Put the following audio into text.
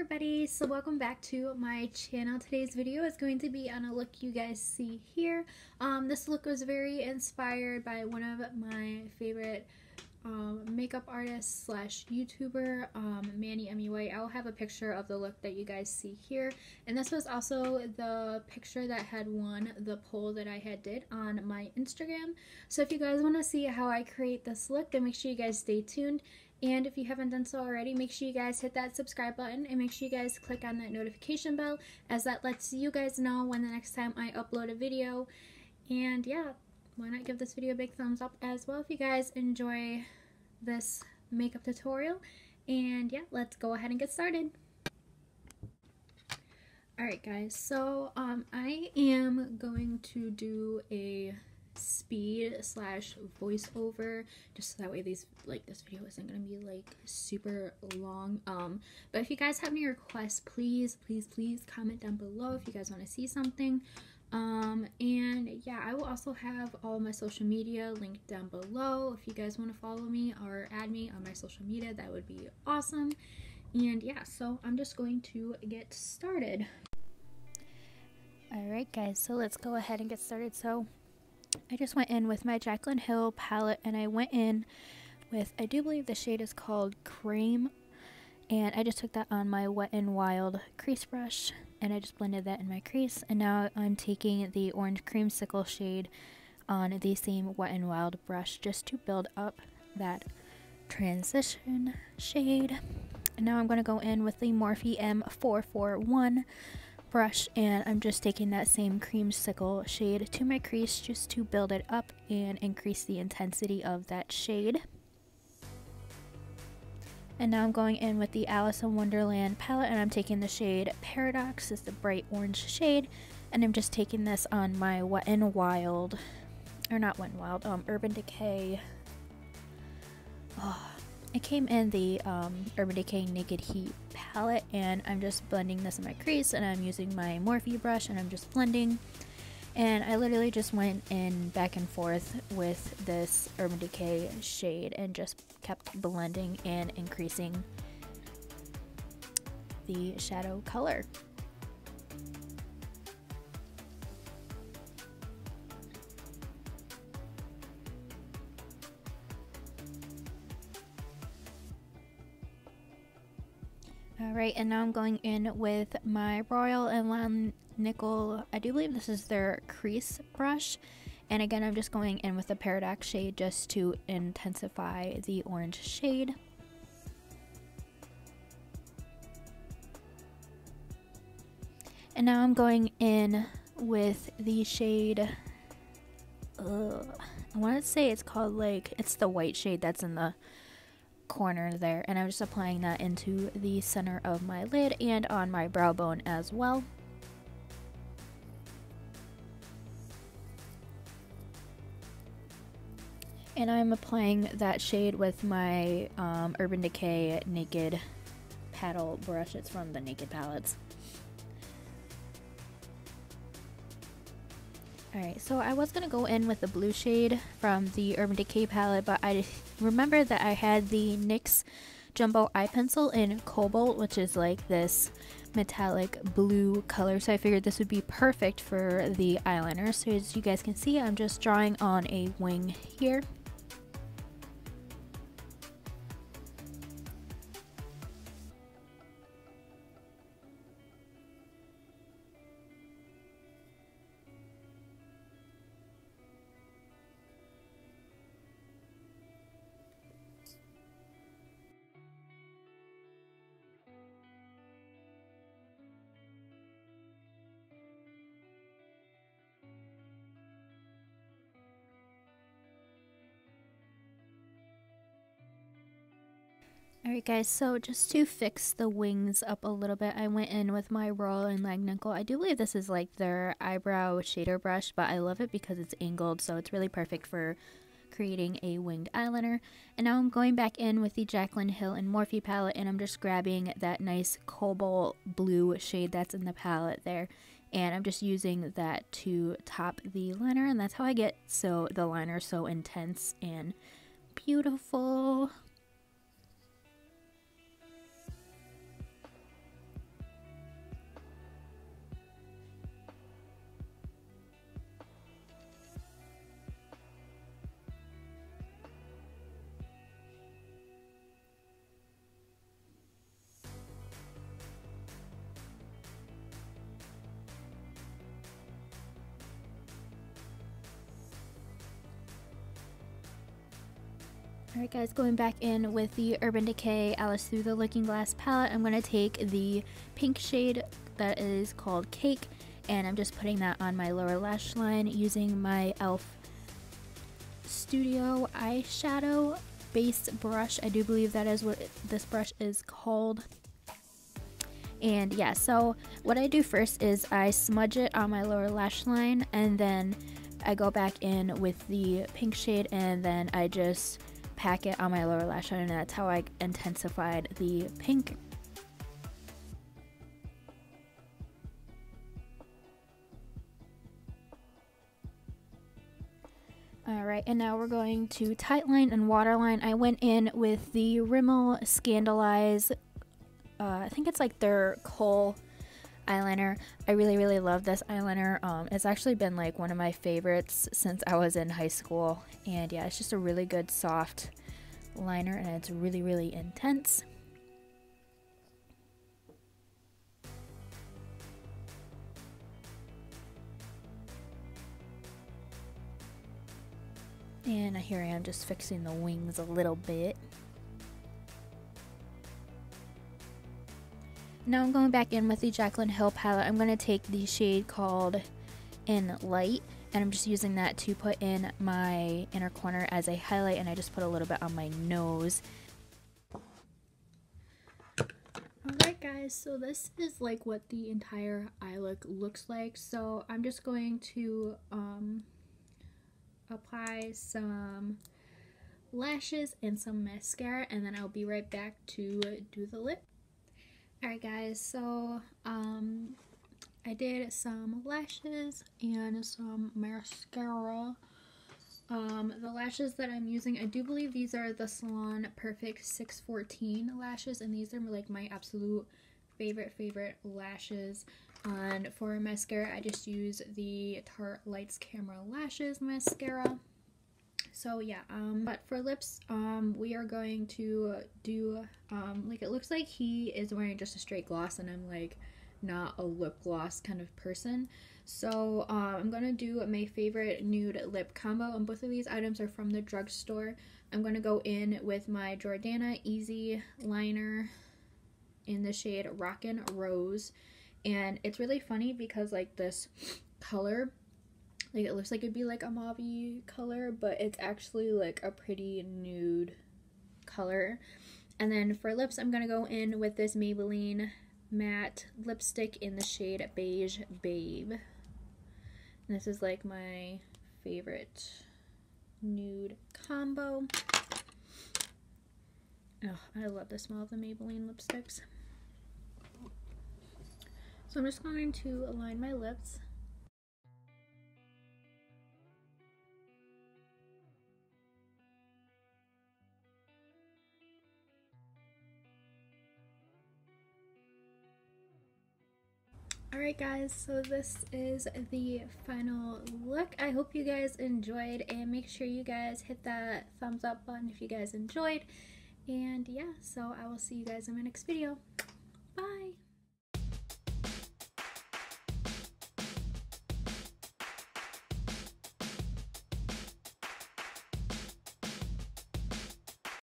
everybody, so welcome back to my channel. Today's video is going to be on a look you guys see here. This look was very inspired by one of my favorite makeup artists slash YouTuber, MannyMUA. I'll have a picture of the look that you guys see here, and this was also the picture that had won the poll that I had did on my Instagram. So if you guys want to see how I create this look, then make sure you guys stay tuned. And if you haven't done so already, make sure you guys hit that subscribe button and make sure you guys click on that notification bell, as that lets you guys know when the next time I upload a video. And yeah, why not give this video a big thumbs up as well if you guys enjoy this makeup tutorial. And yeah, let's go ahead and get started. Alright guys, so I am going to do a speed slash voiceover, just so that way this video isn't gonna be like super long. But if you guys have any requests, please comment down below if you guys want to see something. And yeah, I will also have all my social media linked down below. If you guys want to follow me or add me on my social media, that would be awesome. And yeah, so I'm just going to get started. Alright guys, so let's go ahead and get started. So I just went in with my Jaclyn Hill palette, and I went in with, I do believe the shade is called Cream, and I just took that on my Wet n Wild crease brush and I just blended that in my crease. And now I'm taking the orange creamsicle shade on the same Wet n Wild brush just to build up that transition shade. And now I'm going to go in with the Morphe M441 brush, and I'm just taking that same creamsicle shade to my crease just to build it up and increase the intensity of that shade. And now I'm going in with the Alice in Wonderland palette, and I'm taking the shade Paradox, is the bright orange shade, and I'm just taking this on my Wet n Wild, or not Wet n Wild, Urban Decay. It came in the Urban Decay Naked Heat palette, and I'm just blending this in my crease, and I'm using my Morphe brush, and I'm just blending. And I literally just went in back and forth with this Urban Decay shade and just kept blending and increasing the shadow color. Alright, and now I'm going in with my Royal and Nickel, I do believe this is their crease brush, and again I'm just going in with the Paradox shade just to intensify the orange shade. And now I'm going in with the shade, I want to say it's called, like, it's the white shade that's in the corner there, and I'm just applying that into the center of my lid and on my brow bone as well. And I'm applying that shade with my Urban Decay Naked paddle brush. It's from the Naked palettes. Alright, so I was going to go in with the blue shade from the Urban Decay palette, but I remembered that I had the NYX Jumbo Eye Pencil in Cobalt, which is like this metallic blue color, so I figured this would be perfect for the eyeliner. So as you guys can see, I'm just drawing on a wing here. Alright guys, so just to fix the wings up a little bit, I went in with my Royal and Nickel. I do believe this is like their eyebrow shader brush, but I love it because it's angled, so it's really perfect for creating a winged eyeliner. And now I'm going back in with the Jaclyn Hill and Morphe palette, and I'm just grabbing that nice cobalt blue shade that's in the palette there, and I'm just using that to top the liner, and that's how I get the liner so intense and beautiful. Alright guys, going back in with the Urban Decay Alice Through the Looking Glass palette, I'm going to take the pink shade that is called Cake, and I'm just putting that on my lower lash line using my e.l.f. Studio eyeshadow base brush. I do believe that is what this brush is called. And yeah, so what I do first is I smudge it on my lower lash line, and then I go back in with the pink shade, and then I just pack it on my lower lash line, and that's how I intensified the pink. Alright, and now we're going to tightline and waterline. I went in with the Rimmel Scandalize, I think it's like their kohl eyeliner. I really love this eyeliner. It's actually been like one of my favorites since I was in high school, and yeah, it's just a really good soft liner, and it's really intense. And here I am just fixing the wings a little bit. Now I'm going back in with the Jaclyn Hill palette. I'm going to take the shade called In Light, and I'm just using that to put in my inner corner as a highlight, and I just put a little bit on my nose. Alright guys, so this is like what the entire eye look looks like. So I'm just going to apply some lashes and some mascara, and then I'll be right back to do the lip. Alright guys, so I did some lashes and some mascara. The lashes that I'm using, I do believe these are the Salon Perfect 614 lashes, and these are like my absolute favorite lashes. And for mascara, I just use the Tarte Lights Camera Lashes mascara. So yeah, but for lips, we are going to do, like, it looks like he is wearing just a straight gloss, and I'm like not a lip gloss kind of person. So I'm gonna do my favorite nude lip combo, and both of these items are from the drugstore. I'm gonna go in with my Jordana Easy liner in the shade Rockin' Rose, and it's really funny because like this color, like it looks like it'd be like a mauve color, but it's actually like a pretty nude color. And then for lips, I'm gonna go in with this Maybelline matte lipstick in the shade Beige Babe. And this is like my favorite nude combo. Oh, I love the smell of the Maybelline lipsticks. So I'm just going to align my lips. Alright guys, so this is the final look. I hope you guys enjoyed, and make sure you guys hit that thumbs up button if you guys enjoyed. And yeah, so I will see you guys in my next video.